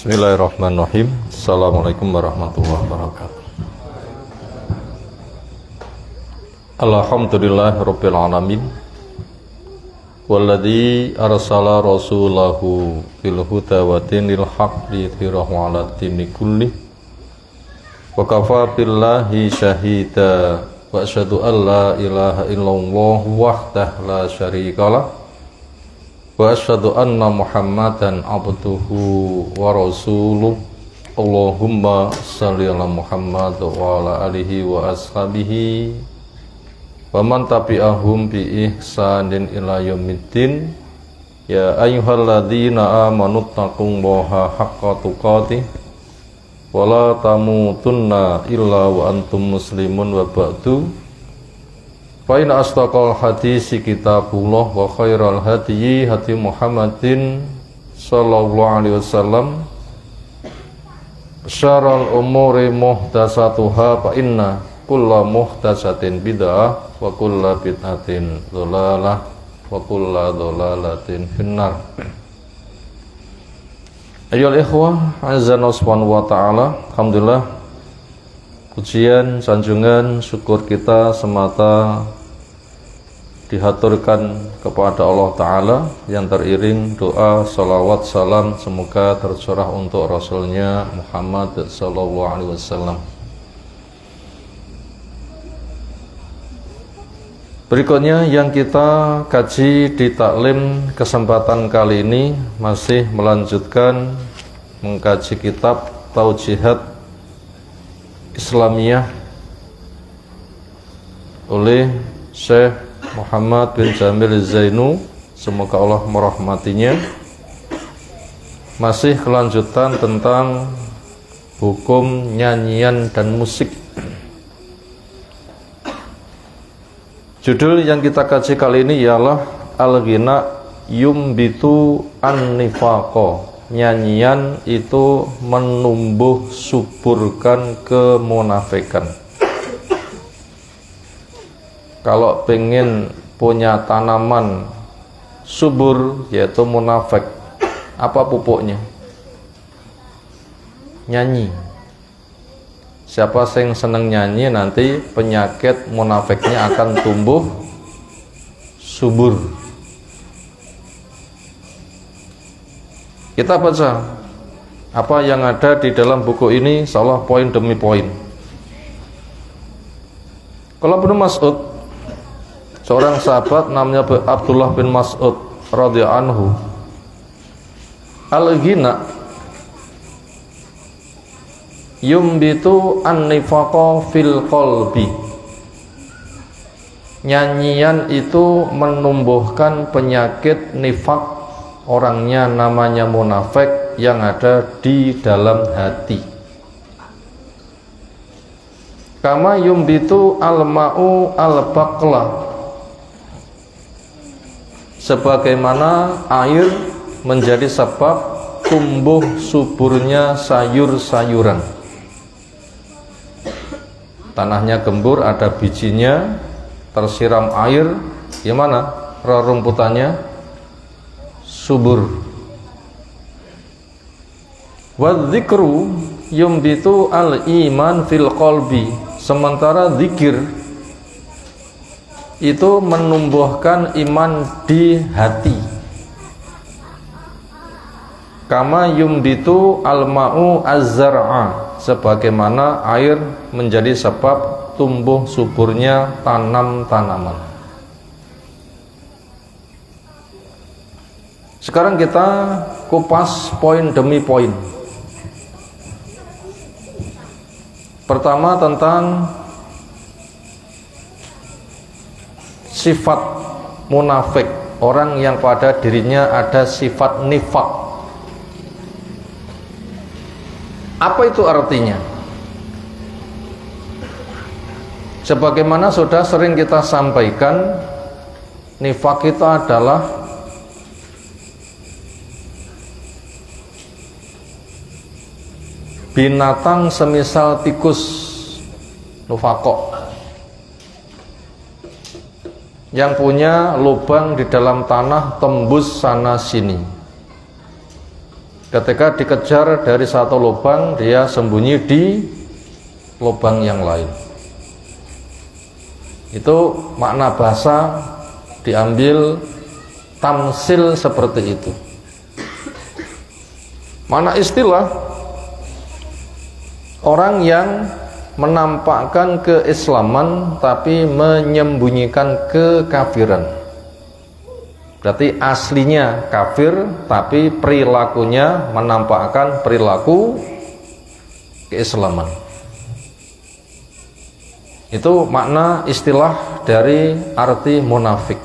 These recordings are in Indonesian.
Bismillahirrahmanirrahim. Assalamualaikum warahmatullahi wabarakatuh. Alhamdulillahirabbil alamin. Walladzi arsala rasulahu bil huda wa dinil haqq liyudhhirahu 'ala dini kulli. Wa kafa billahi syahida wa asyhadu an la ilaha illallah wahdahu la syarikalah. Wa asyhadu anna Muhammadan abduhu wa rasuluh. Allahumma shalli ala Muhammad wa ala alihi wa ashabihi wa man tabi'ahum bi ihsanin ila yaumiddin. Ya ayyuhalladzina amanu taqullaha haqqa tuqatih wa la tamutunna illa wa antum muslimun wa ba'du. Fa inna asdaqal hadisi kitabullah wa khairal hadyi hadi Muhammadin sallallahu alaihi wasallam. Syarrul umuri muhdatsatuha fa inna kulla muhdatsatin bid'ah wa kulla bid'atin dhalalah wa kulla dhalalatin finnar. Ayyuhal ikhwah, azza subhanahu wa ta'ala. Alhamdulillah, pujian, sanjungan, syukur kita semata dihaturkan kepada Allah Ta'ala yang teriring doa, salawat, salam semoga tercurah untuk Rasulnya Muhammad sallallahu alaihi wasallam. Berikutnya yang kita kaji di taklim kesempatan kali ini masih melanjutkan mengkaji kitab Taujihat Islamiyah oleh Syekh Muhammad bin Jamil Zainu, semoga Allah merahmatinya. Masih kelanjutan tentang hukum nyanyian dan musik. Judul yang kita kaji kali ini ialah Al-Ghina Yumbitu An-Nifaqo. Nyanyian itu menumbuh suburkan kemunafikan. Kalau pengen punya tanaman subur, yaitu munafik, apa pupuknya? Nyanyi. Siapa yang senang nyanyi, nanti penyakit munafiknya akan tumbuh subur. Kita baca apa yang ada di dalam buku ini, insyaallah poin demi poin. Kalau Ibnu Mas'ud, seorang sahabat namanya Abdullah bin Mas'ud radhiyallahu anhu, al-ghina yumbitu an-nifaqa fil qalbi. Nyanyian itu menumbuhkan penyakit nifak, orangnya namanya munafik yang ada di dalam hati. Kama yumbitu al-ma'u al-baqla, sebagaimana air menjadi sebab tumbuh suburnya sayur-sayuran. Tanahnya gembur, ada bijinya, tersiram air, gimana? Rerumputannya subur. Wadzikru yumbitu al-iman fil qalbi, sementara zikir itu menumbuhkan iman di hati. Kama yumbitu al-ma'u az-zar'a, sebagaimana air menjadi sebab tumbuh suburnya tanam-tanaman. Sekarang kita kupas poin demi poin. Pertama tentang sifat munafik, orang yang pada dirinya ada sifat nifak. Apa itu artinya? Sebagaimana sudah sering kita sampaikan, nifak itu adalah binatang semisal tikus, nufakok, yang punya lubang di dalam tanah tembus sana sini. Ketika dikejar dari satu lubang, dia sembunyi di lubang yang lain. Itu makna bahasa diambil tamsil seperti itu. Makna istilah, orang yang menampakkan keislaman tapi menyembunyikan kekafiran. Berarti aslinya kafir tapi perilakunya menampakkan perilaku keislaman. Itu makna istilah dari arti munafik.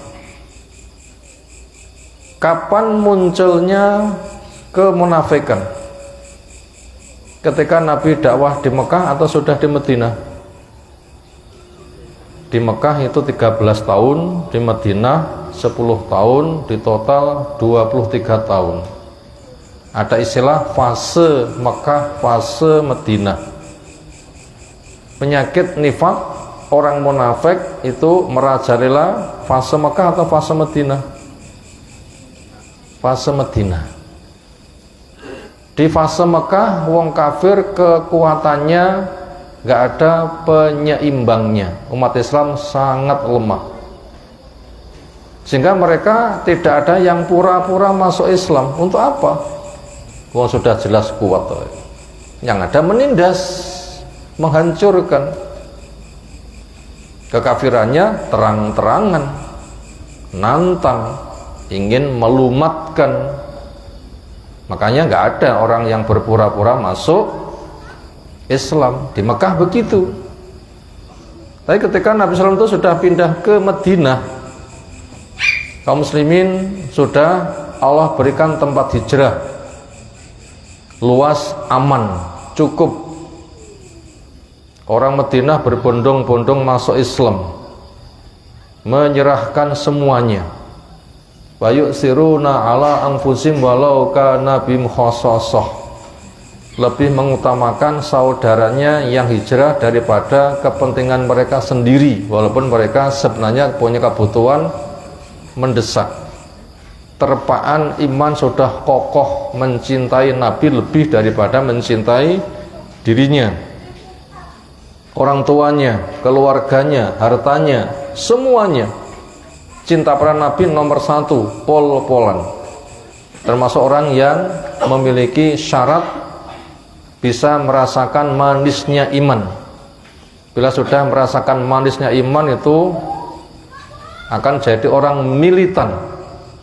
Kapan munculnya kemunafikan? Ketika Nabi dakwah di Mekah atau sudah di Madinah? Di Mekah itu 13 tahun, di Madinah 10 tahun, di total 23 tahun. Ada istilah fase Mekah, fase Madinah. Penyakit nifak orang munafik itu merajalela fase Mekah atau fase Madinah? Fase Madinah. Di fase Mekah wong kafir kekuatannya nggak ada penyeimbangnya, umat Islam sangat lemah, sehingga mereka tidak ada yang pura-pura masuk Islam. Untuk apa? Wong sudah jelas kuat, yang ada menindas, menghancurkan. Kekafirannya terang-terangan, nantang, ingin melumatkan. Makanya nggak ada orang yang berpura-pura masuk Islam. Di Mekah begitu. Tapi ketika Nabi SAW itu sudah pindah ke Madinah, kaum muslimin sudah Allah berikan tempat hijrah luas, aman, cukup. Orang Madinah berbondong-bondong masuk Islam, menyerahkan semuanya. Wa yu'siruna ala anfusim walau kana bihim khassasah. Lebih mengutamakan saudaranya yang hijrah daripada kepentingan mereka sendiri, walaupun mereka sebenarnya punya kebutuhan mendesak. Terpaan iman sudah kokoh mencintai Nabi lebih daripada mencintai dirinya, orang tuanya, keluarganya, hartanya, semuanya. Cinta pada Nabi nomor 1, pol-polan. Termasuk orang yang memiliki syarat bisa merasakan manisnya iman. Bila sudah merasakan manisnya iman, itu akan jadi orang militan,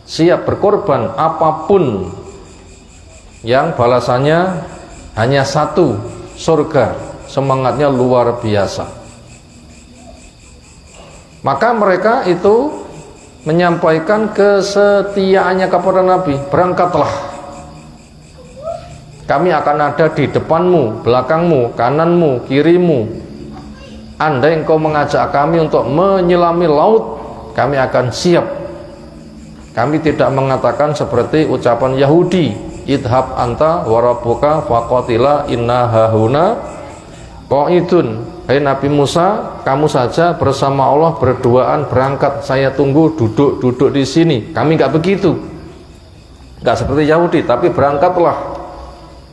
siap berkorban apapun yang balasannya hanya satu, surga. Semangatnya luar biasa. Maka mereka itu menyampaikan kesetiaannya kepada Nabi. Berangkatlah, kami akan ada di depanmu, belakangmu, kananmu, kirimu. Andai engkau mengajak kami untuk menyelami laut, kami akan siap. Kami tidak mengatakan seperti ucapan Yahudi, idhab anta warabuka faqatila inna hahuna qa'idun. Hai Nabi Musa, kamu saja bersama Allah berduaan berangkat, saya tunggu duduk di sini. Kami enggak begitu, enggak seperti Yahudi, tapi berangkatlah,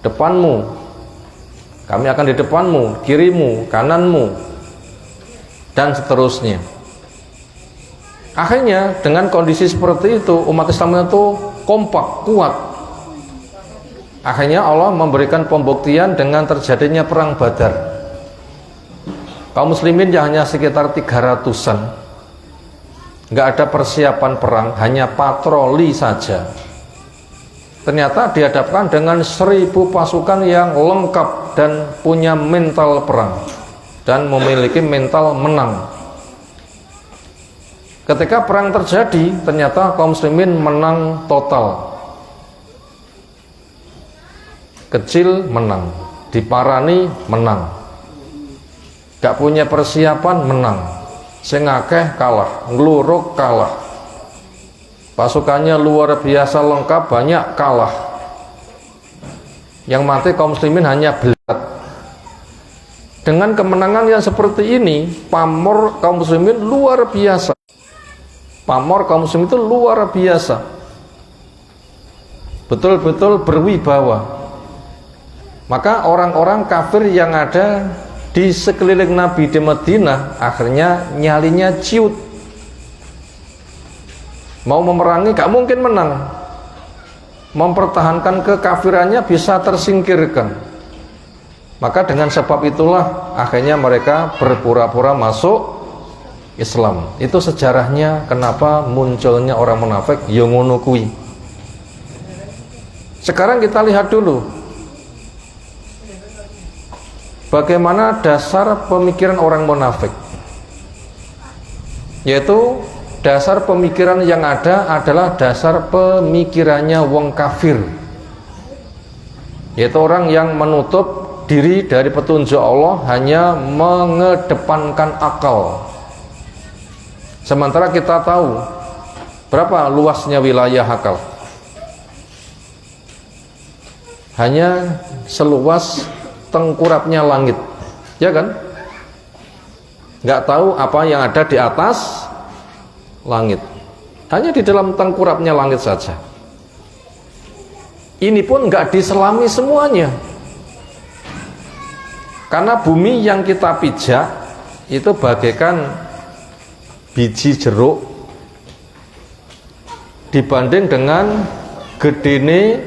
depanmu, kami akan di depanmu, kirimu, kananmu, dan seterusnya. Akhirnya dengan kondisi seperti itu, umat Islam itu kompak, kuat. Akhirnya Allah memberikan pembuktian dengan terjadinya perang Badar. Kaum muslimin yang hanya sekitar 300-an, nggak ada persiapan perang, hanya patroli saja. Ternyata dihadapkan dengan 1000 pasukan yang lengkap dan punya mental perang dan memiliki mental menang. Ketika perang terjadi, ternyata kaum muslimin menang total. Kecil menang, diparani menang, gak punya persiapan menang, sing akeh kalah, ngluruk kalah. Pasukannya luar biasa lengkap, banyak kalah. Yang mati kaum muslimin hanya belat. Dengan kemenangan yang seperti ini, pamor kaum muslimin luar biasa. Pamor kaum muslimin itu luar biasa. betul-betul berwibawa. Maka orang-orang kafir yang ada di sekeliling Nabi di Madinah akhirnya nyalinya ciut, mau memerangi gak mungkin menang, mempertahankan kekafirannya bisa tersingkirkan. Maka dengan sebab itulah akhirnya mereka berpura-pura masuk Islam. Itu sejarahnya kenapa munculnya orang munafik yang ngono kuwi. Sekarang kita lihat dulu bagaimana dasar pemikiran orang munafik, yaitu dasar pemikiran yang ada adalah dasar pemikirannya wong kafir, yaitu orang yang menutup diri dari petunjuk Allah, hanya mengedepankan akal. Sementara kita tahu berapa luasnya wilayah akal, hanya seluas tengkurapnya langit, ya kan? Nggak tahu apa yang ada di atas langit, hanya di dalam tengkurapnya langit saja. Ini pun nggak diselami semuanya, karena bumi yang kita pijak itu bagaikan biji jeruk dibanding dengan gedene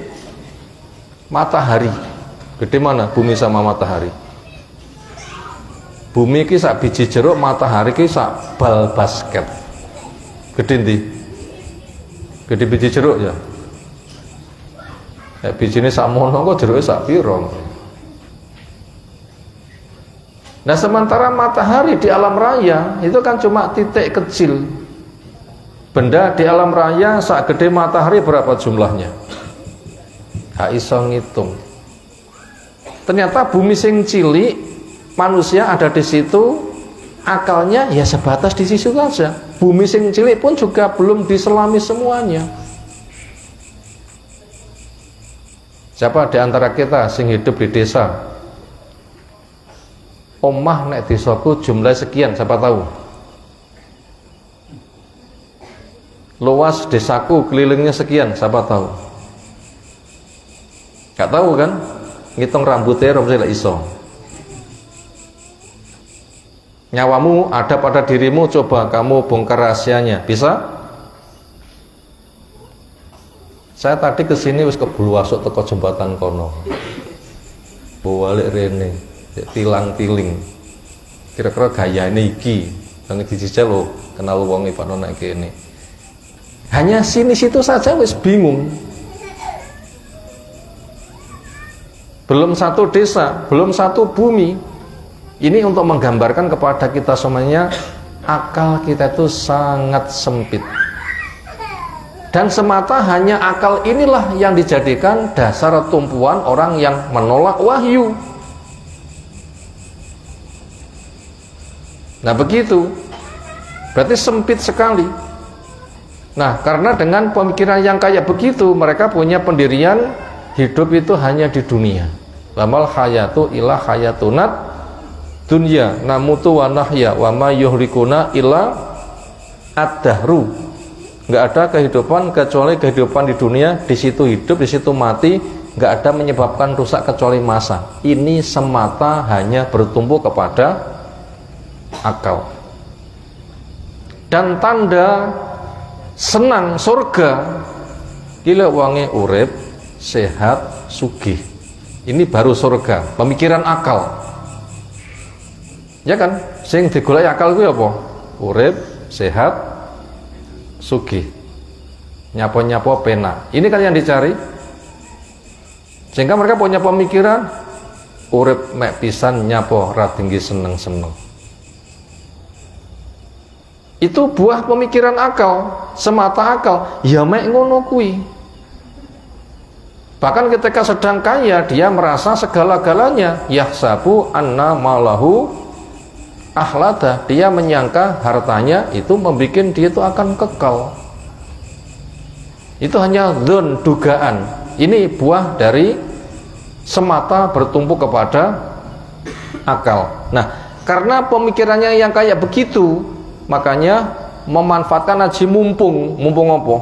matahari. Gede mana bumi sama matahari? Bumi ki sak biji jeruk, matahari ki sak bal basket. Gede ndi? Gede biji jeruk ya. Bijine sak mono kok jeruke sak piro? Nah, sementara matahari di alam raya itu kan cuma titik kecil. Benda di alam raya sak gede matahari berapa jumlahnya? Gak iso ngitung. Ternyata bumi sing cilik, manusia ada di situ, akalnya ya sebatas di situ saja. Bumi sing cilik pun juga belum diselami semuanya. Siapa di antara kita sing hidup di desa? Omah nek desaku jumlah sekian, siapa tahu? Luas desaku kelilingnya sekian, siapa tahu? Gak tahu kan? Ngitung rambutnya rambutnya iso. Nyawamu ada pada dirimu, coba kamu bongkar rahasianya, bisa? Saya tadi kesini wis kebuluasuk teko jembatan kono, balik rene, tilang-tiling. Kira-kira gaya ini iki, nang dijijal lo, kenal wong Pak Nona kene. Hanya sini situ saja wis bingung. Belum satu desa, belum satu bumi. Ini untuk menggambarkan kepada kita semuanya, akal kita itu sangat sempit. Dan semata hanya akal inilah yang dijadikan dasar tumpuan orang yang menolak wahyu. Nah begitu, berarti sempit sekali. Nah karena dengan pemikiran yang kayak begitu, mereka punya pendirian hidup itu hanya di dunia. Lamal hayatu ila hayatunat dunya namutu wa nahya wa ma yuhlikuna illa ad-dahru. Enggak ada kehidupan kecuali kehidupan di dunia, di situ hidup, di situ mati, enggak ada menyebabkan rusak kecuali masa. Ini semata hanya bertumbuh kepada akal. Dan tanda senang surga gila wangi urip sehat sugih, ini baru surga, pemikiran akal, ya kan? Sing digoleki akal kuwi apa? Urip sehat sugih, nyapo-nyapo penak, ini kan yang dicari. Sehingga mereka punya pemikiran urip mek pisan nyapo ra tinggi seneng-seneng. Itu buah pemikiran akal, semata akal, ya mek ngono kuwi. Bahkan ketika sedang kaya, dia merasa segala-galanya yahsabu anna malahu akhlada. Dia menyangka hartanya itu membuat dia itu akan kekal. Itu hanya dzon, dugaan. Ini buah dari semata bertumpu kepada akal. Nah, karena pemikirannya yang kayak begitu, makanya memanfaatkan aji mumpung apa?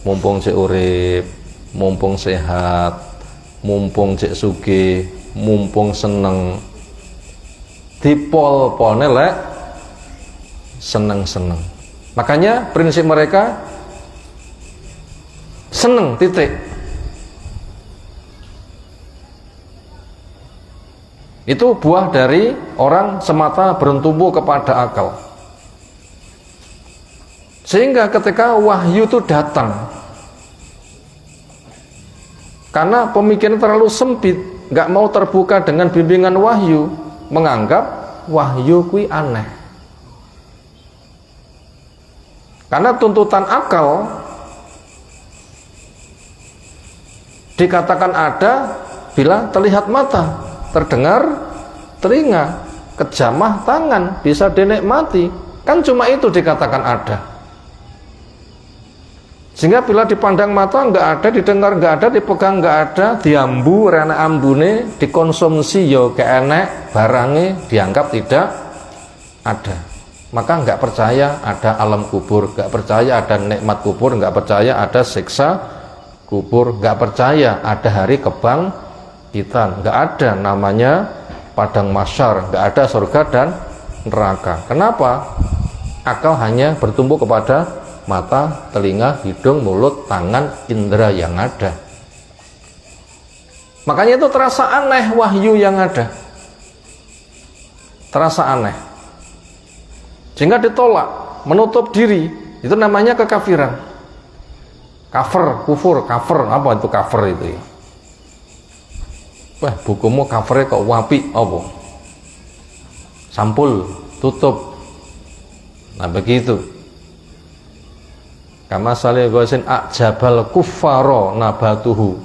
Mumpung cek urip, mumpung sehat, mumpung cek sugih, mumpung seneng, dipol-polne lek seneng-seneng. Makanya prinsip mereka seneng titik. Itu buah dari orang semata bertumbuh kepada akal. Sehingga ketika wahyu itu datang, karena pemikiran terlalu sempit, nggak mau terbuka dengan bimbingan wahyu, menganggap wahyu kui aneh. Karena tuntutan akal dikatakan ada bila terlihat mata, terdengar telinga, kejamah tangan, bisa dinikmati. Kan cuma itu dikatakan ada. Sehingga bila dipandang mata nggak ada, didengar nggak ada, dipegang nggak ada, diambu rene ambune, dikonsumsi yo keenek, barangnya dianggap tidak ada. Maka nggak percaya ada alam kubur, nggak percaya ada nikmat kubur, nggak percaya ada siksa kubur, nggak percaya ada hari kebangkitan, nggak ada namanya padang mahsyar, nggak ada surga dan neraka. Kenapa? Akal hanya bertumbuh kepada mata, telinga, hidung, mulut, tangan, indera yang ada. Makanya itu terasa aneh wahyu yang ada, terasa aneh, sehingga ditolak, menutup diri. Itu namanya kekafiran. Kafir, kufur, kafir, apa itu kafir itu ya? Wah, bukumu covernya kok wapi apa? Sampul, tutup. Nah begitu. Kama salih gosin ajabal kuffaro nabatuhu.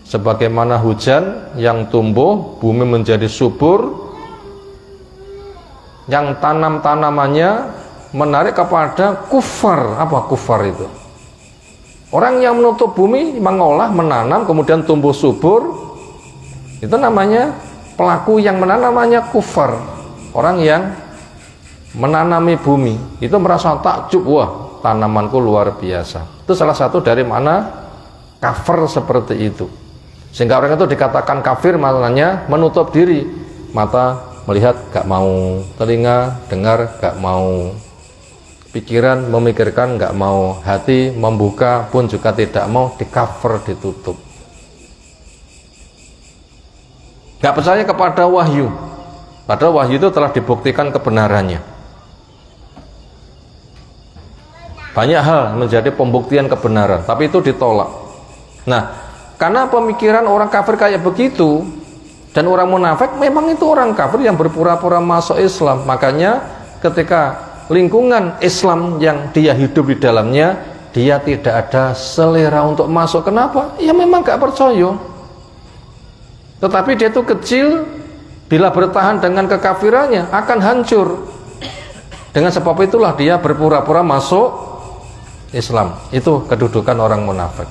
Sebagaimana hujan yang tumbuh, bumi menjadi subur, yang tanam-tanamannya menarik kepada kufar. Apa kufar itu? Orang yang menutup bumi, mengolah, menanam, kemudian tumbuh subur, itu namanya pelaku yang menanam, namanya kufar. Orang yang menanami bumi, itu merasa takjub, wah tanamanku luar biasa. Itu salah satu dari mana kafir seperti itu. Sehingga orang itu dikatakan kafir, maknanya menutup diri. Mata melihat gak mau, telinga dengar gak mau, pikiran memikirkan nggak mau, hati membuka pun juga tidak mau, di-cover, ditutup. Nggak percaya kepada wahyu, padahal wahyu itu telah dibuktikan kebenarannya. Banyak hal menjadi pembuktian kebenaran, tapi itu ditolak. Nah, karena pemikiran orang kafir kayak begitu, dan orang munafik memang itu orang kafir yang berpura-pura masuk Islam. Makanya ketika lingkungan Islam yang dia hidup di dalamnya, dia tidak ada selera untuk masuk. Kenapa? Ya memang gak percaya. Tetapi dia itu kecil, bila bertahan dengan kekafirannya akan hancur. Dengan sebab itulah dia berpura-pura masuk Islam. Itu kedudukan orang munafik.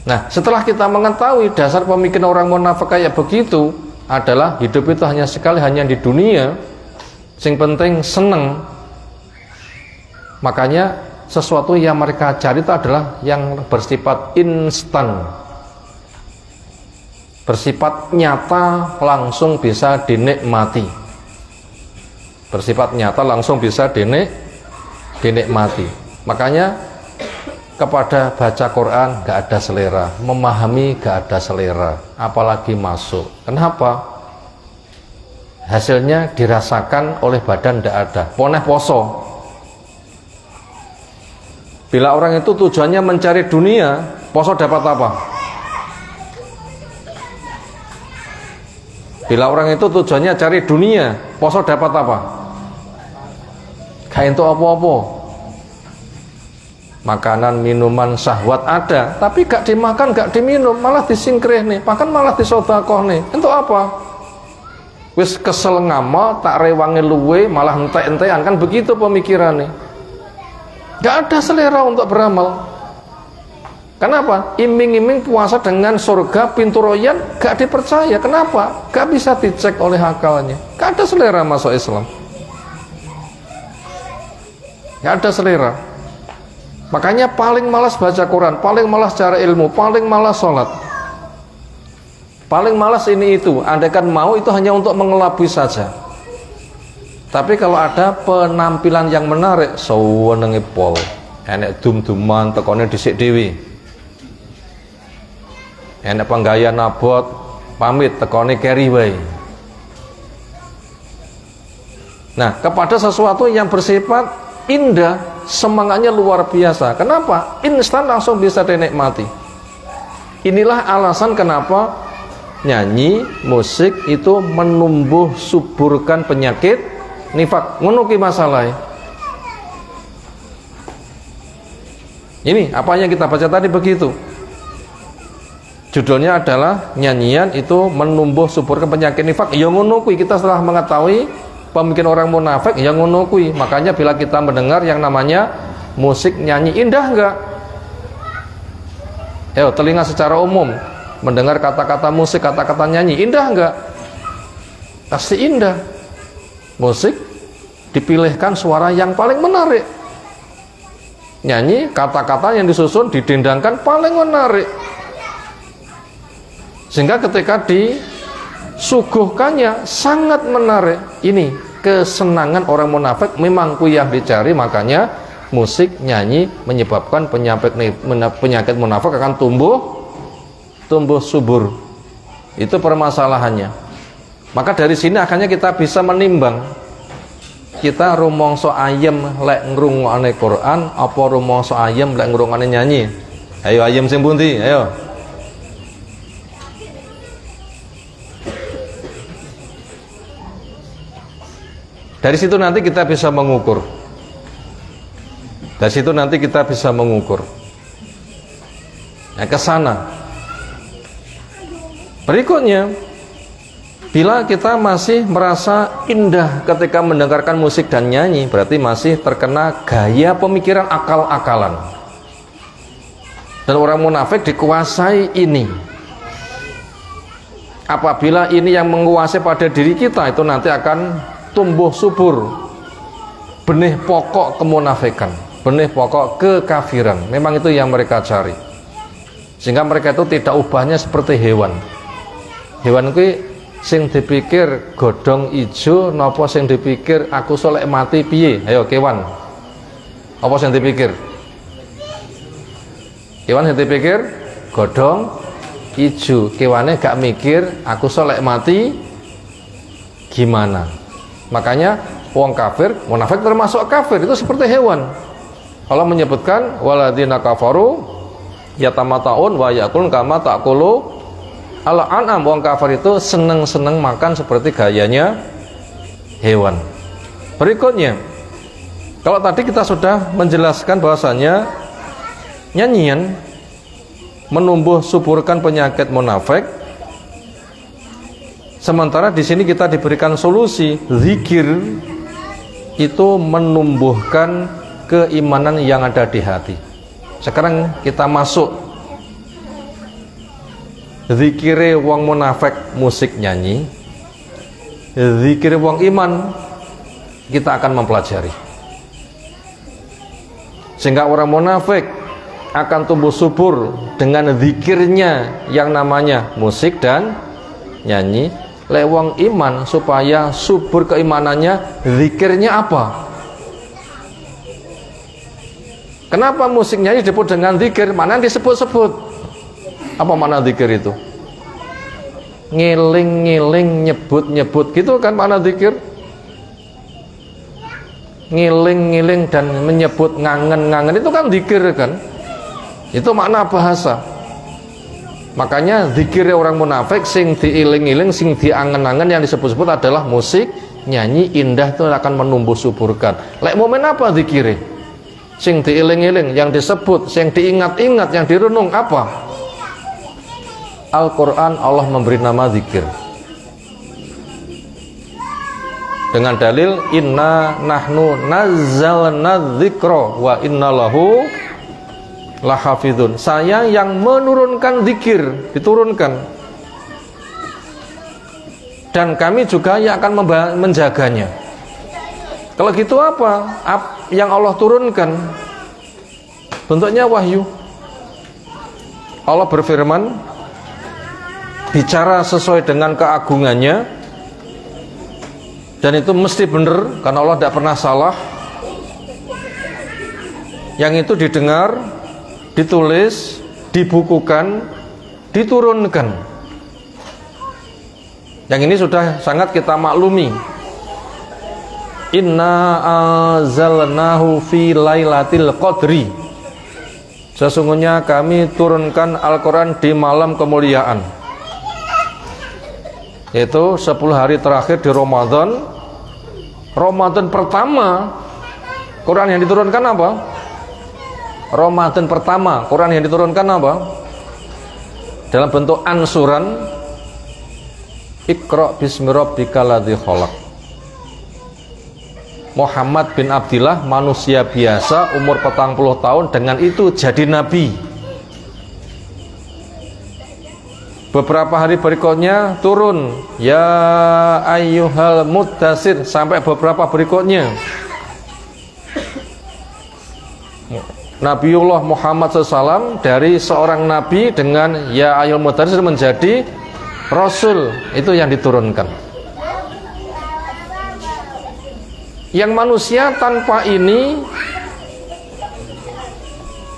Nah, setelah kita mengetahui dasar pemikiran orang munafik kayak begitu, adalah hidup itu hanya sekali, hanya di dunia. Sing penting seneng. Makanya sesuatu yang mereka cari itu adalah yang bersifat instan, bersifat nyata, langsung bisa dinikmati. Bersifat nyata, langsung bisa dinikmati. Makanya kepada baca Quran gak ada selera, memahami gak ada selera, apalagi masuk. Kenapa? Hasilnya dirasakan oleh badan tidak ada. Poneh poso. Bila orang itu tujuannya mencari dunia, poso dapat apa? Bila orang itu tujuannya cari dunia, poso dapat apa? Kain itu apa-apa. Makanan, minuman, syahwat ada, tapi gak dimakan, gak diminum, malah disingkrih nih, bahkan malah disodakoh nih. Untuk apa? Wis kesel ngamal, tak rewangi luwe, malah entek-entekan, kan begitu pemikirannya. Gak ada selera untuk beramal. Kenapa? Iming-iming puasa dengan surga, pintu royan, gak dipercaya. Kenapa? Gak bisa dicek oleh akalnya. Gak ada selera masuk Islam. Gak ada selera. Makanya paling malas baca Quran, paling malas cari ilmu, paling malas sholat, paling malas ini itu. Andaikan mau itu hanya untuk mengelabui saja. Tapi kalau ada penampilan yang menarik, sawenenge pol, enek dum-duman tekone dhisik dhewe. Enek penggaya nabot, pamit tekone keri wae. Nah, kepada sesuatu yang bersifat indah, semangatnya luar biasa. Kenapa? Instan langsung bisa dinikmati. Inilah alasan kenapa nyanyi, musik itu menumbuh suburkan penyakit nifak. Ngono ki masalah. Ini apa yang kita baca tadi begitu. Judulnya adalah nyanyian itu menumbuh suburkan penyakit nifak. Ya ngono kuwi, kita setelah mengetahui pemikiran orang munafik yang ngono kuwi. Makanya bila kita mendengar yang namanya musik nyanyi, indah enggak? Ayo, telinga secara umum mendengar kata-kata musik, kata-kata nyanyi, indah enggak? Pasti indah. Musik dipilihkan suara yang paling menarik. Nyanyi, kata-kata yang disusun didendangkan paling menarik. Sehingga ketika disuguhkannya sangat menarik. Ini kesenangan orang munafik memang yang dicari. Makanya musik, nyanyi menyebabkan penyakit munafik akan tumbuh subur. Itu permasalahannya. Maka dari sini akhirnya kita bisa menimbang, kita rumangsa ayem lek ngrungokne Quran apa rumangsa ayem lek ngrungokne nyanyi. Ayo ayem sing pundi? Ayo. Dari situ nanti kita bisa mengukur. Dari situ nanti kita bisa mengukur. Nah, ke sana. Berikutnya, bila kita masih merasa indah ketika mendengarkan musik dan nyanyi, berarti masih terkena gaya pemikiran akal-akalan. Dan orang munafik dikuasai ini. Apabila ini yang menguasai pada diri kita, itu nanti akan tumbuh subur benih pokok kemunafikan, benih pokok kekafiran. Memang itu yang mereka cari, sehingga mereka itu tidak ubahnya seperti hewan. Hewan itu sing dipikir godhong ijo napa sing dipikir aku solek mati piye? Ayo kewan, apa sing dipikir? Kewan yang dipikir godhong ijo, kewane gak mikir aku solek mati gimana. Makanya wong kafir, munafik termasuk kafir, itu seperti hewan. Allah menyebutkan waladina kafaru yatamataun wa yakulun kama ta'kulu al-an'am. Wong kafir itu seneng-seneng makan seperti gayanya hewan. Berikutnya, kalau tadi kita sudah menjelaskan bahwasanya nyanyian menumbuh suburkan penyakit munafik. Sementara di sini kita diberikan solusi, zikir itu menumbuhkan keimanan yang ada di hati. Sekarang kita masuk zikire wong munafik musik nyanyi, zikire wong iman kita akan mempelajari. Sehingga orang munafik akan tumbuh subur dengan zikirnya yang namanya musik dan nyanyi. Lewang iman supaya subur keimanannya, zikirnya apa? Kenapa musik nyanyi disebut dengan zikir? Mana disebut-sebut? Apa makna zikir itu? Ngiling-ngiling, nyebut-nyebut, gitu kan makna zikir? Ngiling-ngiling dan menyebut, ngangen-ngangen, itu kan zikir kan? Itu makna bahasa. Makanya zikir orang munafik sing diiling-iling, sing diangen-angen, yang disebut-sebut adalah musik, nyanyi, indah, itu akan menumbuh suburkan. Lek momen apa zikire? Sing diiling-iling, yang disebut, sing diingat-ingat, yang direnung apa? Al-Quran, Allah memberi nama zikir dengan dalil inna nahnu nazzalna dzikra wa inna lahu lahafidun. Saya yang menurunkan zikir, diturunkan, dan kami juga yang akan menjaganya. Kalau gitu apa yang Allah turunkan? bentuknya wahyu. Allah berfirman, bicara sesuai dengan keagungannya, dan itu mesti benar karena Allah tidak pernah salah. Yang itu didengar, ditulis, dibukukan, diturunkan. Yang ini sudah sangat kita maklumi. Inna anzalnahu fi lailatul qadri. Sesungguhnya kami turunkan Al-Quran di malam kemuliaan, yaitu 10 hari terakhir di Ramadan. Ramadan pertama Quran yang diturunkan apa? Ramadan pertama Quran yang diturunkan apa? Dalam bentuk ansuran, Iqra bismi rabbikal ladzi khalaq. Muhammad bin Abdillah, manusia biasa, umur 40 tahun, dengan itu jadi nabi. Beberapa hari berikutnya turun ya ayyuhal muddasir, sampai beberapa berikutnya Nabiullah Muhammad SAW dari seorang nabi dengan ya ayyuhal muddasir menjadi rasul. Itu yang diturunkan. Yang manusia tanpa ini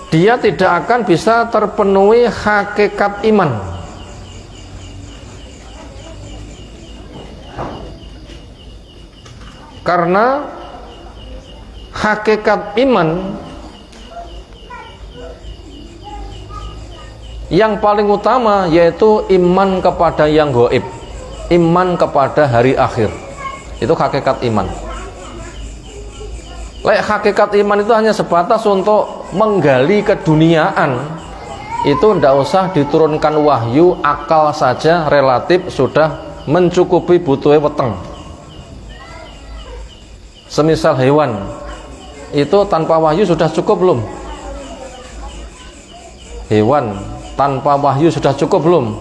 dia tidak akan bisa terpenuhi hakikat iman. Karena hakikat iman yang paling utama yaitu iman kepada yang gaib, iman kepada hari akhir. Itu hakikat iman. Hakikat iman itu hanya sebatas untuk menggali keduniaan, itu tidak usah diturunkan wahyu, akal saja relatif sudah mencukupi butuhnya weteng. Semisal hewan itu tanpa wahyu sudah cukup belum? Hewan tanpa wahyu sudah cukup belum?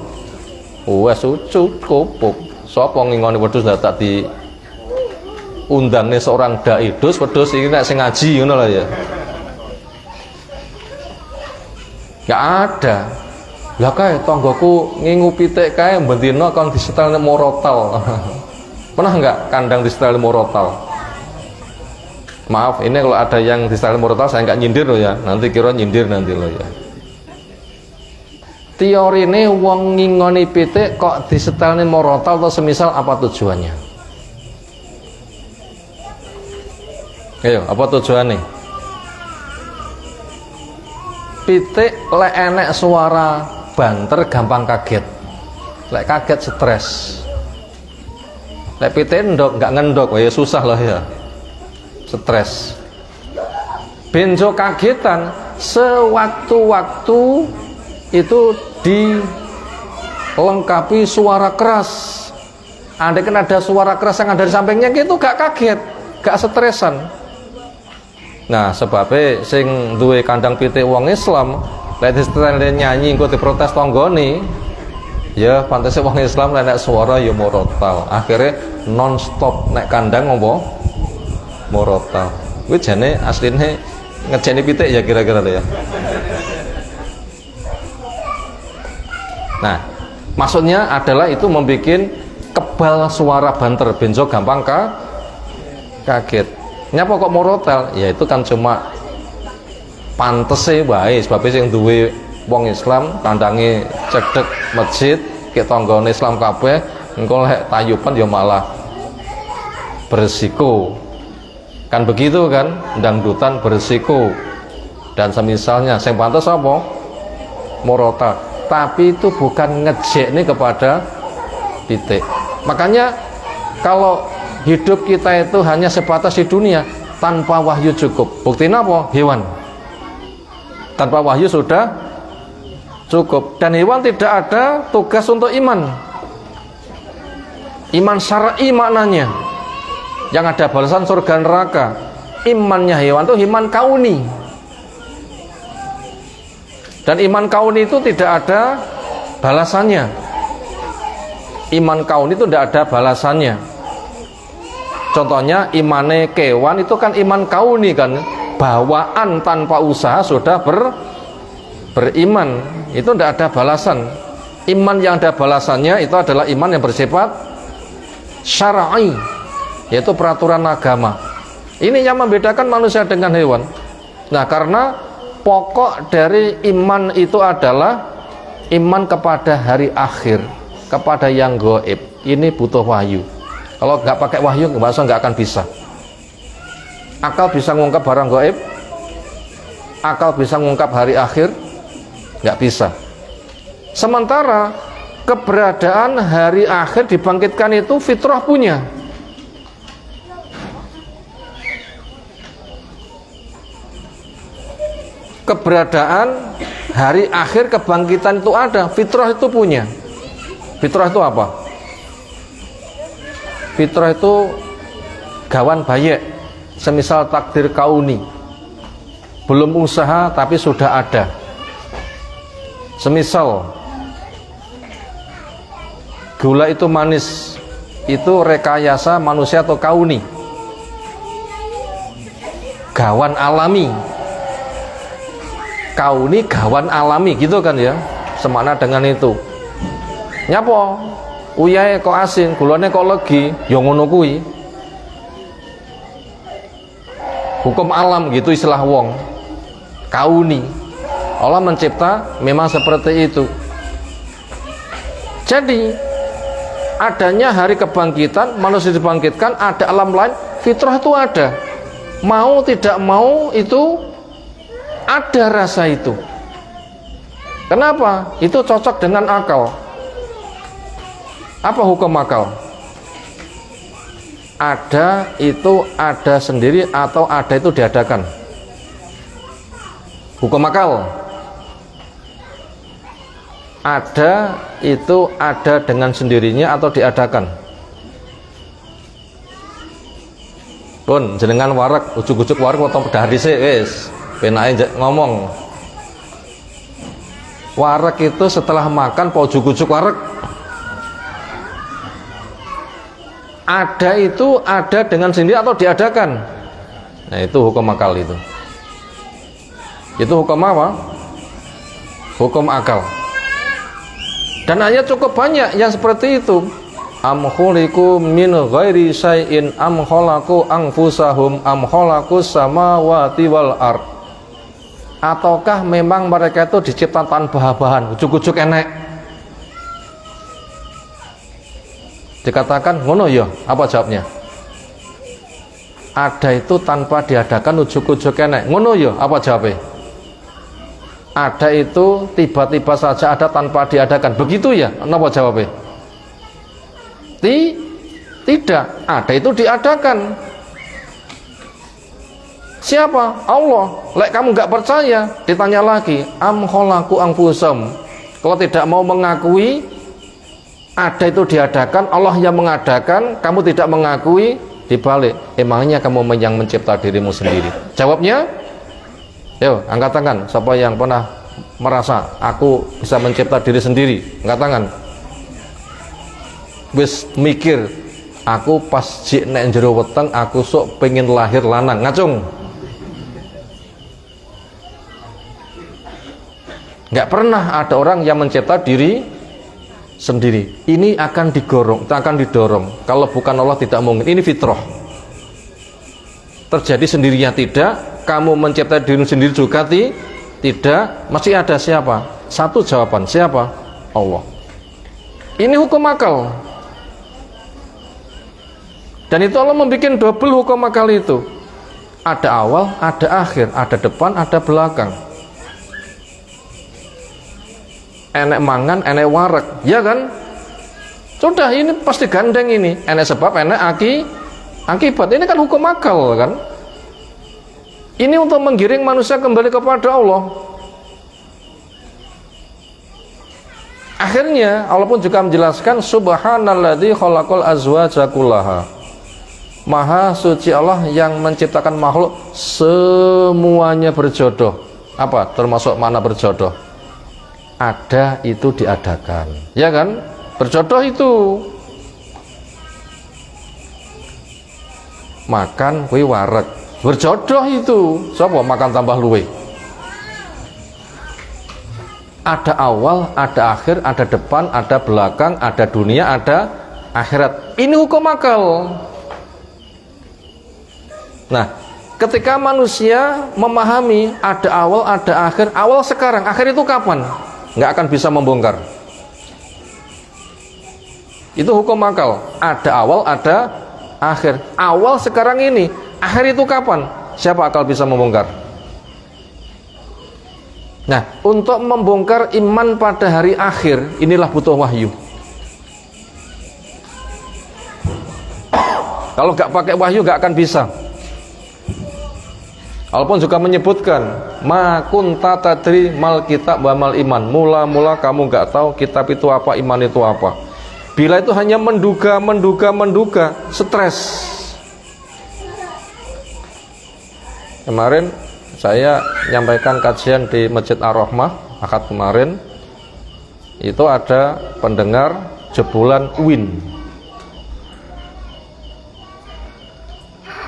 Wes cukup. Sapa ngingoni wedhus tak di undangnya seorang dai wedhus iki nek sing ngaji ngono lah ya. Gak ada. Lah kae tanggoku ngingu pitik kae bendina kon disetelne morotal. Pernah enggak kandang disetel morotal? Maaf, ini kalau ada yang disetel morotal saya enggak nyindir loh ya. Nanti kira nyindir nanti loh ya. Teori ini wong ngingoni pitik kok disetelne morotal atau semisal, apa tujuannya? Ayo, apa tujuannya? Pitik lek enek suara banter gampang kaget. Lek kaget stres. Lek pitik ndok enggak ngendok, ya susah lah ya. Stres. Benjo kagetan sewaktu-waktu itu dilengkapi suara keras. Andai kan ada suara keras yang ada di sampingnya, itu gak kaget, gak stresan. Nah, sebabnya sing duwe kandang pitik wong Islam, lek disetelne nyanyi engko diprotes tanggane, ya pantese wong Islam nek suara ya morotal. Akhirnya non-stop nek kandang apa? Morotal. Kuwi jane asline ngejeni pitik ya kira-kira ya. Nah, maksudnya adalah itu membuat kebal suara banter, benjo gampang kaget. Nyapa kok morotal? Ya itu kan cuma pantese wae, sebabnya sing duwe wong Islam kandange cedhek masjid, ke tanggane Islam kabeh, engko lek tayuban ya malah beresiko. Kan begitu kan, dangdutan beresiko. Dan semisalnya sing pantes apa? Morotal. Tapi itu bukan ngejekne kepada pitik. Makanya kalau hidup kita itu hanya sebatas di dunia, tanpa wahyu cukup. Buktinya apa? Hewan tanpa wahyu sudah cukup. Dan hewan tidak ada tugas untuk iman. Iman syar'i maknanya, yang ada balasan surga neraka. Imannya hewan itu iman kauni. Dan iman kauni itu tidak ada balasannya. Iman kauni itu tidak ada balasannya. Contohnya imane kewan itu kan iman kauni kan, bawaan tanpa usaha sudah beriman, itu tidak ada balasan. Iman yang ada balasannya itu adalah iman yang bersifat syar'i, yaitu peraturan agama. Ini yang membedakan manusia dengan hewan. Nah, karena pokok dari iman itu adalah iman kepada hari akhir, kepada yang gaib. Ini butuh wahyu. Kalau nggak pakai wahyu, nggak akan bisa. Akal bisa mengungkap barang gaib, akal bisa mengungkap hari akhir, nggak bisa. Sementara keberadaan hari akhir dibangkitkan itu fitrah punya. Keberadaan hari akhir kebangkitan itu ada, fitrah itu punya. Fitrah itu apa? Fitrah itu gawan bayek, semisal takdir kauni, belum usaha tapi sudah ada. Semisal gula itu manis, itu rekayasa manusia atau kauni, gawan alami. Kauni gawan alami gitu kan ya, semana dengan itu. Nyapa uyahe kok asin, gulane kok legi, ya ngono kuwi. Hukum alam gitu istilah wong. Kauni. Allah mencipta memang seperti itu. Jadi adanya hari kebangkitan, manusia dibangkitkan, ada alam lain, fitrah itu ada. Mau tidak mau itu ada rasa itu. Kenapa? Itu cocok dengan akal. Apa hukum akal? Ada itu ada sendiri atau ada itu diadakan? Hukum akal. Ada itu ada dengan sendirinya atau diadakan? Pun jenengan warak, ujuk-ujuk warak atau hadise wis penake ngomong. Warak itu setelah makan po ujuk-ujuk warak. Ada itu ada dengan sendiri atau diadakan? Nah, itu hukum akal itu. Itu hukum apa? Hukum akal. Dan ayat cukup banyak yang seperti itu. Am khuliqu min ghairi syai'in am khalaqu anfusahum am khalaqus samawati wal ard. Ataukah memang mereka itu diciptakan bahan-bahan ujuk-ujuk enek? Dikatakan ngono ya, apa jawabnya? Ada itu tanpa diadakan ujuk-ujuk enek. Ngono ya, apa jawabnya? Ada itu tiba-tiba saja ada tanpa diadakan. Begitu ya, apa jawabnya? Tidak, ada itu diadakan. Siapa? Allah. Lek kamu nggak percaya, ditanya lagi, am khalaqu anfusahum. Kalau tidak mau mengakui ada itu diadakan, Allah yang mengadakan, kamu tidak mengakui, dibalik, emangnya kamu yang mencipta dirimu sendiri? Jawabnya, yuk angkat tangan. Siapa yang pernah merasa aku bisa mencipta diri sendiri? Angkat tangan. Wis mikir, aku pas jik nek jero weteng, aku sok pengen lahir lanang. Ngacung. Nggak pernah ada orang yang mencipta diri sendiri. Ini akan didorong. Kalau bukan Allah tidak mungkin. Ini fitrah. Terjadi sendirinya tidak, kamu mencipta diri sendiri juga tidak. Masih ada siapa? Satu jawaban, siapa? Allah. Ini hukum akal. Dan itu Allah membuat double hukum akal itu. Ada awal, ada akhir, ada depan, ada belakang. Enek mangan, enek warak, ya kan? Sudah, ini pasti gandeng ini. Enek sebab, enek akibat. Ini kan hukum akal kan? Ini untuk menggiring manusia kembali kepada Allah. Akhirnya Allah pun juga menjelaskan, subhanalladzi khalaqal azwaja kullaha. Maha suci Allah yang menciptakan makhluk semuanya berjodoh. Apa? Termasuk mana berjodoh? Ada itu diadakan, ya kan? Berjodoh itu makan kui wareg, Berjodoh itu sapa makan tambah luwe. Ada awal, ada akhir, ada depan, ada belakang, ada dunia, ada akhirat. Ini hukum akal. Nah, ketika manusia memahami ada awal, ada akhir, awal sekarang, akhir itu kapan? Nggak akan bisa membongkar. Itu hukum akal. Ada awal, ada akhir. Awal sekarang ini, akhir itu kapan? Siapa akal bisa membongkar? Nah, untuk membongkar iman pada hari akhir, inilah butuh wahyu. Kalau nggak pakai wahyu nggak akan bisa. Walaupun juga menyebutkan ma kunta tadri mal kitab wa mal iman. Mula-mula kamu nggak tahu kitab itu apa, iman itu apa. Bila itu hanya menduga, stres. Kemarin saya menyampaikan kajian di Masjid Ar-Rahmah akad kemarin. Itu ada pendengar jebolan UIN.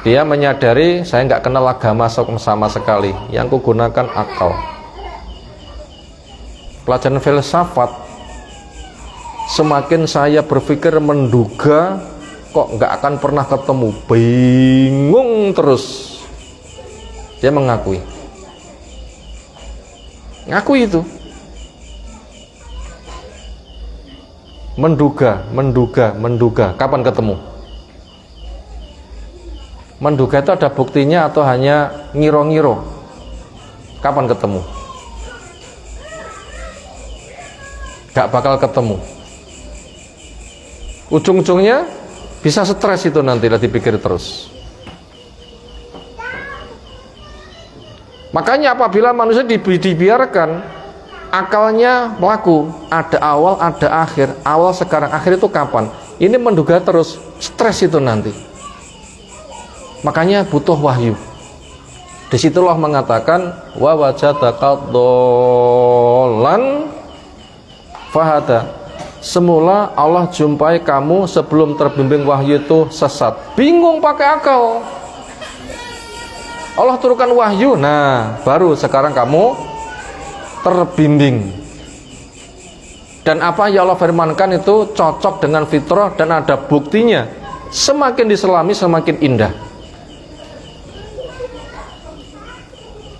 Dia menyadari saya nggak kenal agama sama sekali, yang kugunakan akal. Pelajaran filsafat, semakin saya berpikir menduga, kok nggak akan pernah ketemu, bingung terus. Dia mengakui itu menduga, kapan ketemu? Menduga itu ada buktinya atau hanya ngiro-ngiro? Kapan ketemu? Gak bakal ketemu. Ujung-ujungnya bisa stres itu nanti lah dipikir terus. Makanya apabila manusia dibiarkan akalnya melaku, ada awal, ada akhir, awal sekarang, akhir itu kapan? Ini menduga terus, stres itu nanti. Makanya butuh wahyu. Disitulah mengatakan wa wajadaka dhallan fahada. Semula Allah jumpai kamu sebelum terbimbing wahyu itu sesat, bingung pakai akal. Allah turunkan wahyu, nah baru sekarang kamu terbimbing. Dan apa yang Allah firmankan itu cocok dengan fitrah dan ada buktinya. Semakin diselami semakin indah.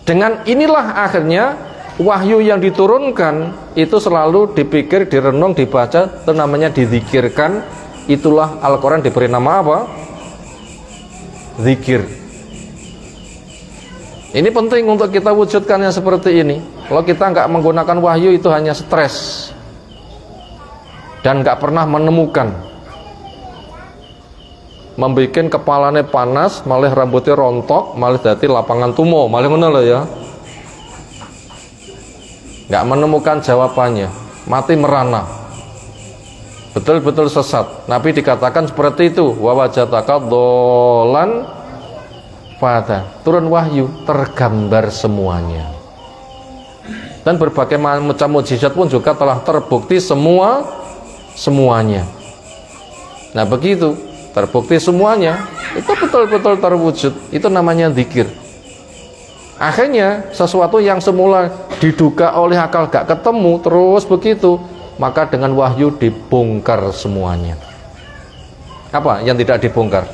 Dengan inilah akhirnya wahyu yang diturunkan itu selalu dipikir, direnung, dibaca, itu namanya dizikirkan. Itulah Al-Quran diberi nama apa? Zikir. Ini penting untuk kita wujudkan yang seperti ini. Kalau kita nggak menggunakan wahyu itu hanya stres dan nggak pernah menemukan, membikin kepalanya panas, malah rambutnya rontok, malah jadi lapangan tumo, malah mana lah ya, nggak menemukan jawabannya, mati merana, betul-betul sesat. Nabi dikatakan seperti itu, wa wajadaka dhallan pada turun wahyu, tergambar semuanya. Dan berbagai macam mukjizat pun juga telah terbukti semuanya. Nah begitu terbukti semuanya, itu betul-betul terwujud. Itu namanya zikir. Akhirnya sesuatu yang semula diduga oleh akal gak ketemu, terus begitu, maka dengan wahyu dibongkar semuanya. Apa yang tidak dibongkar?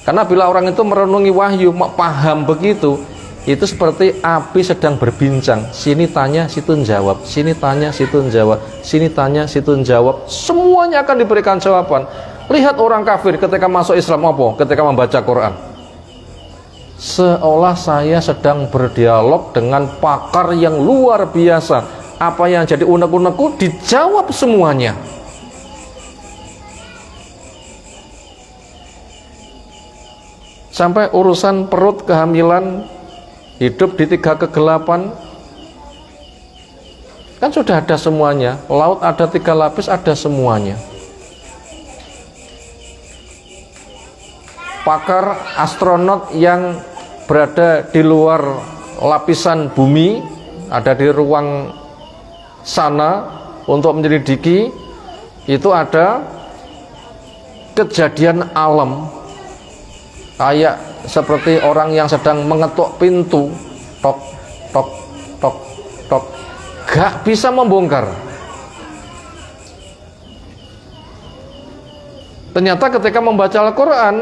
Karena bila orang itu merenungi wahyu, paham begitu, itu seperti api sedang berbincang. Sini tanya, situ jawab. Sini tanya, situ jawab. Sini tanya, situ jawab. Semuanya akan diberikan jawaban. Lihat orang kafir ketika masuk Islam apa? Ketika membaca Quran. Seolah saya sedang berdialog dengan pakar yang luar biasa. Apa yang jadi unek-unekku dijawab semuanya. Sampai urusan perut, kehamilan, hidup di 3 kegelapan, kan sudah ada semuanya. Laut ada 3 lapis, ada semuanya. Pakar astronot yang berada di luar lapisan bumi, ada di ruang sana untuk menyelidiki, itu ada kejadian alam kayak seperti orang yang sedang mengetuk pintu, tok tok tok tok, gak bisa membongkar. Ternyata ketika membaca Al-Quran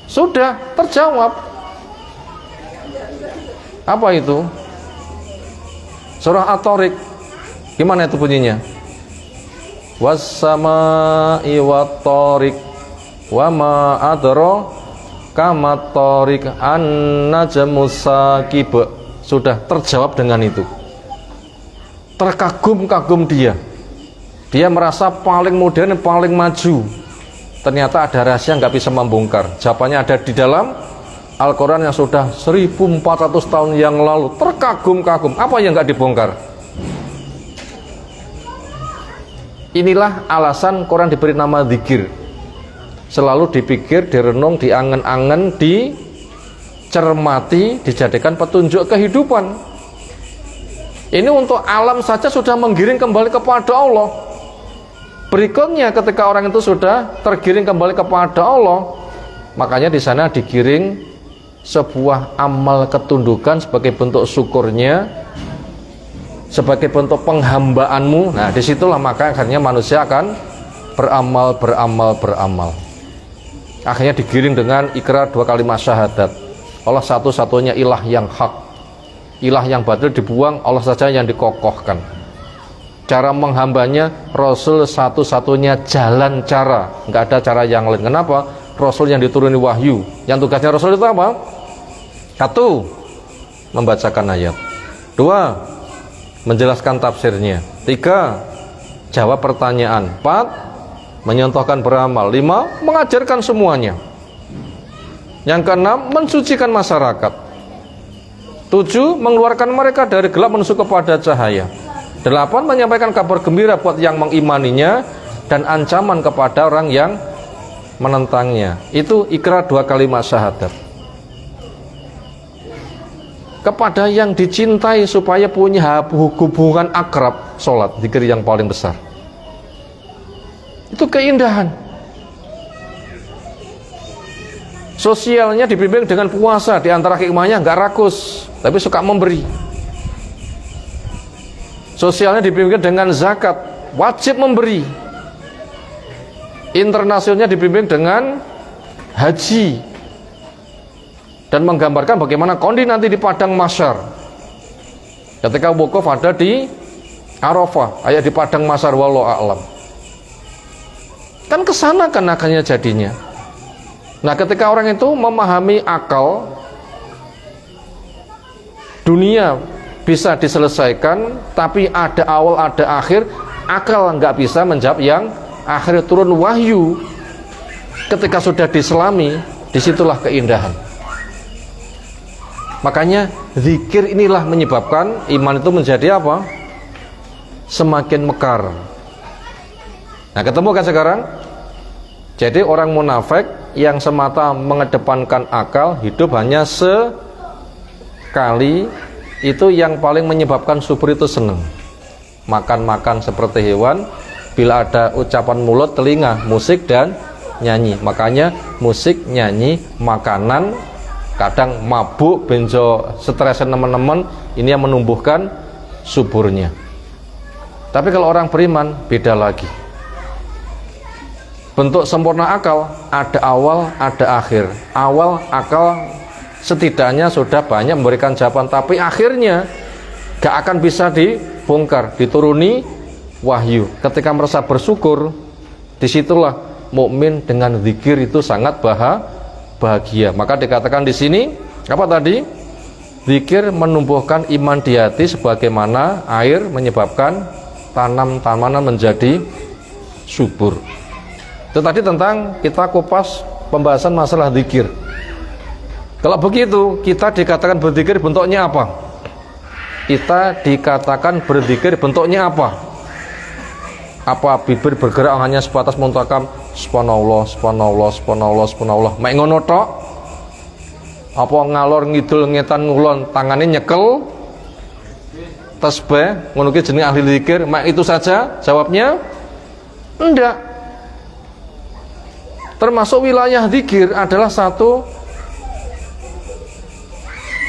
sudah terjawab. Apa itu? Surah At-Tariq. Gimana itu bunyinya? Was-sama'i wat-tariq wa ma adraka mat-tariq an-najmus saqib. Sudah terjawab dengan itu. Terkagum-kagum dia. Dia merasa paling modern, paling maju. Ternyata ada rahasia nggak bisa membongkar. Jawabannya ada di dalam Al-Quran yang sudah 1400 tahun yang lalu. Terkagum-kagum. Apa yang nggak dibongkar? Inilah alasan Quran diberi nama zikir. Selalu dipikir, direnung, diangen-angen, dicermati, dijadikan petunjuk kehidupan. Ini untuk alam saja sudah menggiring kembali kepada Allah. Berikutnya ketika orang itu sudah tergiring kembali kepada Allah, makanya di sana digiring sebuah amal ketundukan sebagai bentuk syukurnya, sebagai bentuk penghambaanmu. Nah, disitulah maka akhirnya manusia akan beramal. Akhirnya digiring dengan ikrar 2 kalimat syahadat. Allah satu-satunya ilah yang hak, ilah yang batil dibuang, Allah saja yang dikokohkan. Cara menghambanya, Rasul satu-satunya jalan cara, nggak ada cara yang lain. Kenapa? Rasul yang dituruni wahyu, yang tugasnya Rasul itu apa? 1. Membacakan ayat. 2. Menjelaskan tafsirnya. 3. Jawab pertanyaan. 4. Menyontohkan beramal. 5. Mengajarkan semuanya. Yang ke-6. Mensucikan masyarakat. 7. Mengeluarkan mereka dari gelap menuju kepada cahaya. 8. Menyampaikan kabar gembira buat yang mengimaninya dan ancaman kepada orang yang menentangnya. Itu ikrar 2 kalimat syahadat. Kepada yang dicintai supaya punya hubungan akrab, sholat, zikir yang paling besar. Itu keindahan. Sosialnya dibimbing dengan puasa, di antara hikmahnya nggak rakus, tapi suka memberi. Sosialnya dibimbing dengan zakat, wajib memberi. Internasionalnya dibimbing dengan haji dan menggambarkan bagaimana kondisi nanti di padang mahsyar. Ketika wukuf ada di Arafah, ayat di padang mahsyar, wallahu a'lam. Kan kesana kan akhirnya jadinya. Nah, ketika orang itu memahami akal, dunia bisa diselesaikan, tapi ada awal ada akhir. Akal nggak bisa menjawab yang akhir, turun wahyu. Ketika sudah diselami, disitulah keindahan. Makanya zikir inilah menyebabkan iman itu menjadi apa? Semakin mekar. Nah, ketemu kan sekarang? Jadi orang munafik yang semata mengedepankan akal, hidup hanya sekali, itu yang paling menyebabkan subur itu senang. Makan-makan seperti hewan, bila ada ucapan mulut, telinga, musik dan nyanyi. Makanya musik, nyanyi, makanan, kadang mabuk, benjo, stres teman-teman, ini yang menumbuhkan suburnya. Tapi kalau orang beriman, beda lagi. Bentuk sempurna akal, ada awal, ada akhir. Awal akal setidaknya sudah banyak memberikan jawaban, tapi akhirnya gak akan bisa dibongkar, dituruni wahyu. Ketika merasa bersyukur, disitulah mukmin dengan zikir itu sangat bahagia. Maka dikatakan di sini apa tadi? Zikir menumbuhkan iman di hati sebagaimana air menyebabkan tanaman menjadi subur. Itu tadi tentang kita kupas pembahasan masalah zikir. Kalau begitu, kita dikatakan berzikir bentuknya apa? Kita dikatakan berzikir bentuknya apa? Apa bibir bergerak hanya sebatas muntakam subhanallah, subhanallah, subhanallah, subhanallah, mek ngono tok? Apa ngalor ngidul ngetan ngulon, tangannya nyekel tasbih, ngono ki jenenge ahli zikir, mek itu saja? Jawabnya enggak. Termasuk wilayah zikir adalah satu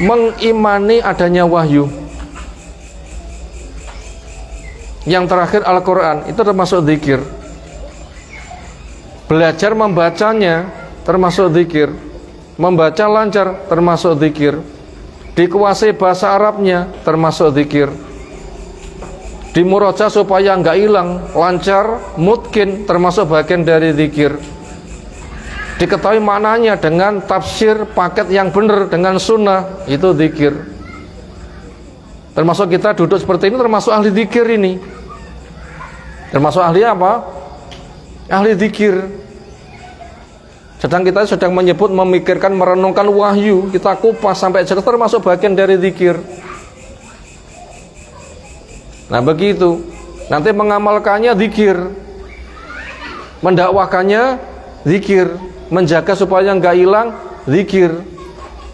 mengimani adanya wahyu. Yang terakhir Al-Quran, itu termasuk zikir. Belajar membacanya termasuk zikir. Membaca lancar termasuk zikir. Dikuasai bahasa Arabnya termasuk zikir. Dimuroja supaya nggak hilang, lancar, mungkin termasuk bagian dari zikir. Diketahui maknanya dengan tafsir paket yang benar dengan sunnah, itu zikir. Termasuk kita duduk seperti ini termasuk ahli zikir ini. Termasuk ahli apa? Ahli zikir. Sedang kita sedang menyebut, memikirkan, merenungkan wahyu, kita kupas sampai jelas, termasuk bagian dari zikir. Nah begitu. Nanti mengamalkannya zikir, mendakwakannya zikir, menjaga supaya nggak hilang zikir.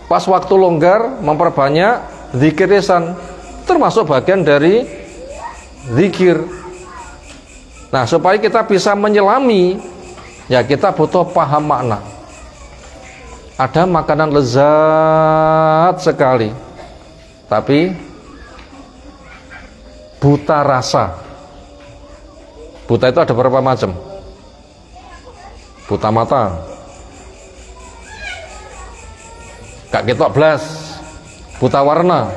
Pas waktu longgar memperbanyak zikir lisan, termasuk bagian dari zikir. Nah supaya kita bisa menyelami, ya kita butuh paham makna. Ada makanan lezat sekali, tapi buta rasa. Buta itu ada berapa macam? Buta mata, gak ketok blas. Buta warna,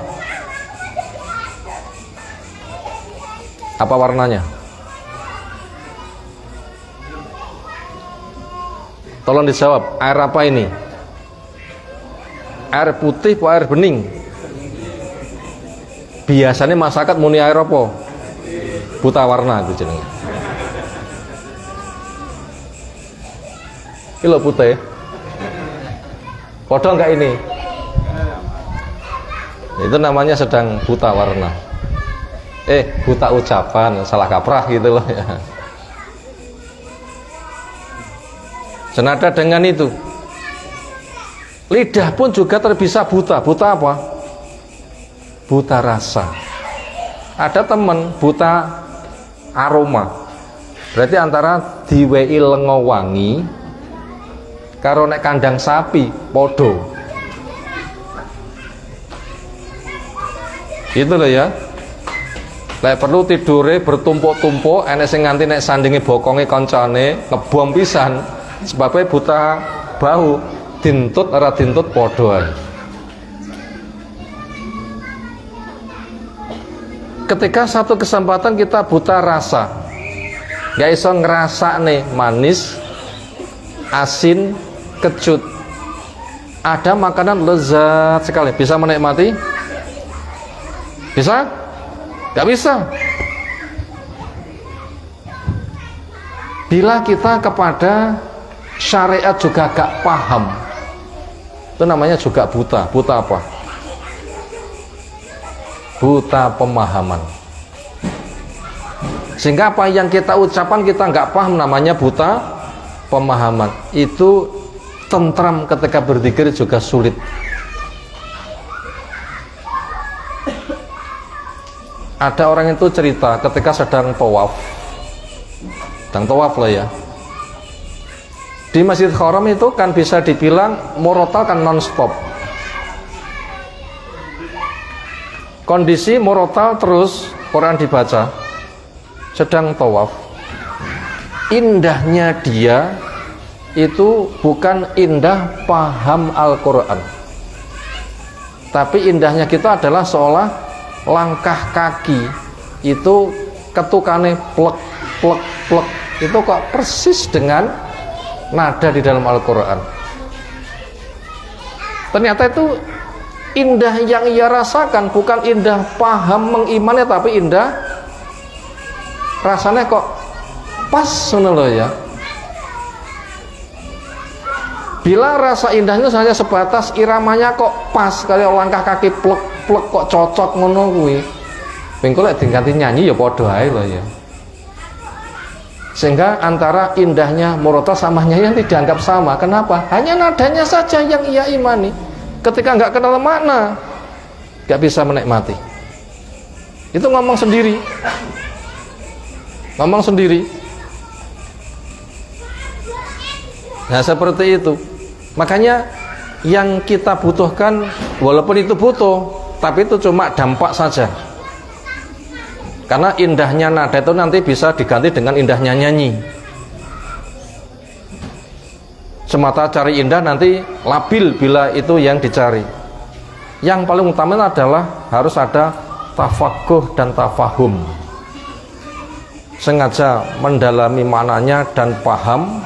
apa warnanya? Tolong dijawab, air apa ini? Air putih atau air bening? Biasanya masyarakat muni air apa? Buta warna itu jenenge. Ini lho putih. Podo enggak ini? Itu namanya sedang buta warna. Buta ucapan, salah kaprah gitu loh ya. Senada dengan itu, lidah pun juga terbisa buta. Buta apa? Buta rasa. Ada teman buta aroma. Berarti antara diwei lengo wangi karo nek kandang sapi podo. Gitu loh ya. Lek perlu tidure bertumpuk-tumpuk, enek sing nganti nek sandinge bokonge kancane ngebom pisan. Sebabnya buta bau, dintut ora dintut podo ae. Ketika satu kesempatan kita buta rasa, gak iso ngerasa nih manis, asin, kecut. Ada makanan lezat sekali, bisa menikmati? Bisa? Gak bisa. Bila kita kepada syariat juga gak paham, itu namanya juga buta. Buta apa? Buta pemahaman. Sehingga apa yang kita ucapan kita gak paham, namanya buta pemahaman. Itu tentram ketika berzikir juga sulit. Ada orang itu cerita ketika sedang tawaf lah ya, di Masjidil Haram itu kan bisa dibilang murotal kan non-stop. Kondisi murotal terus, Quran dibaca, sedang tawaf. Indahnya dia itu bukan indah paham Al-Quran, tapi indahnya kita adalah seolah langkah kaki itu ketukane plek plek plek, itu kok persis dengan nada di dalam Al-Quran. Ternyata itu indah yang ia rasakan, bukan indah paham mengimannya, tapi indah rasanya kok pas loh ya. Bila rasa indahnya hanya sebatas iramanya kok pas, kayak langkah kaki plek plek kok cocok ngono kuwi, pengko lek diganti nyanyi ya padha ae loh ya. Sehingga antara indahnya murotal sama nyanyian tidak dianggap sama. Kenapa? Hanya nadanya saja yang ia imani. Ketika nggak kenal makna, nggak bisa menikmati. Itu ngomong sendiri, ngomong sendiri. Nah seperti itu. Makanya yang kita butuhkan, walaupun itu butuh, tapi itu cuma dampak saja. Karena indahnya nada itu nanti bisa diganti dengan indahnya nyanyi. Semata cari indah nanti labil bila itu yang dicari. Yang paling utama adalah harus ada tafakuh dan tafahum. Sengaja mendalami maknanya dan paham,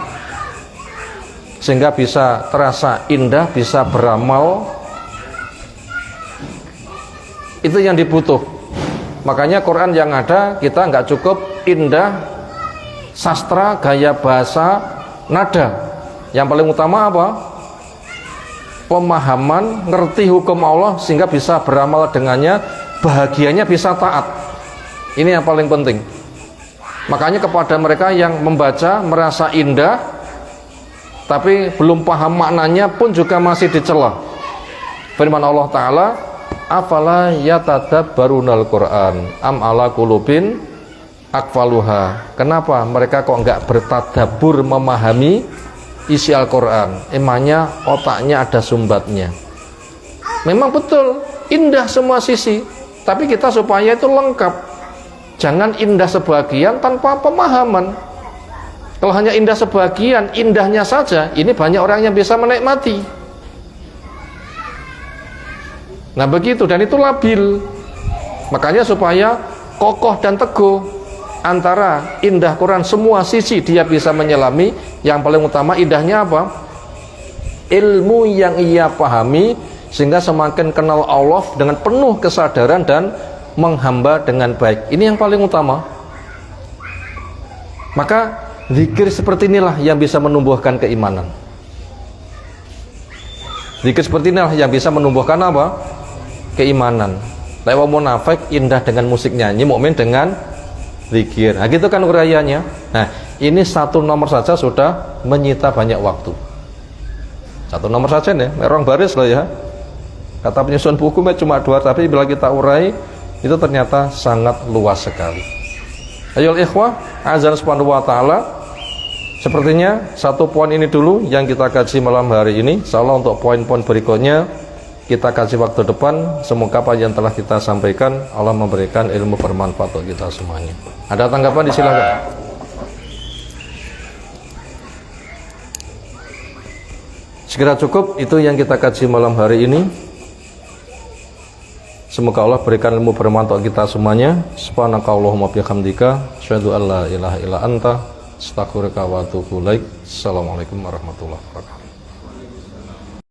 sehingga bisa terasa indah, bisa beramal. Itu yang dibutuh. Makanya Quran yang ada, kita nggak cukup indah, sastra, gaya bahasa, nada. Yang paling utama apa? Pemahaman, ngerti hukum Allah sehingga bisa beramal dengannya, bahagianya bisa taat. Ini yang paling penting. Makanya kepada mereka yang membaca merasa indah tapi belum paham maknanya pun juga masih dicela. Firman Allah Ta'ala, afala yatadabbarunal Qur'an am ala qulubin akfaluha. Kenapa mereka kok enggak bertadabbur memahami isi Al-Qur'an? Emangnya otaknya ada sumbatnya? Memang betul indah semua sisi, tapi kita supaya itu lengkap, jangan indah sebagian tanpa pemahaman. Kalau hanya indah sebagian, indahnya saja, ini banyak orang yang bisa menikmati. Nah begitu, dan itu labil. Makanya supaya kokoh dan teguh antara indah Quran semua sisi dia bisa menyelami. Yang paling utama indahnya apa? Ilmu yang ia pahami, sehingga semakin kenal Allah dengan penuh kesadaran dan menghamba dengan baik. Ini yang paling utama. Maka zikir seperti inilah yang bisa menumbuhkan keimanan. Zikir seperti inilah yang bisa menumbuhkan apa? Keimanan. Lewat munafik indah dengan musik nyanyi, mukmin dengan zikir. Nah gitu kan urayanya. Nah ini satu nomor saja sudah menyita banyak waktu. Satu nomor saja nih, merong baris loh ya. Kata penyusun buku cuma 2, tapi bila kita urai itu ternyata sangat luas sekali. Ayo ikhwah, azan subhanahu wa ta'ala. Sepertinya satu poin ini dulu yang kita kaji malam hari ini. Insyaallah untuk poin-poin berikutnya kita kaji waktu depan. Semoga apa yang telah kita sampaikan Allah memberikan ilmu bermanfaat untuk kita semuanya. Ada tanggapan? Disilakan. Sekira cukup itu yang kita kaji malam hari ini. Semoga Allah berikan ilmu bermanfaat untuk kita semuanya. Subhanakallahumma bihamdika, asyhadu an la ilaha illa anta, astaghfiruka wa atubu ilaik. Assalamualaikum warahmatullahi wabarakatuh.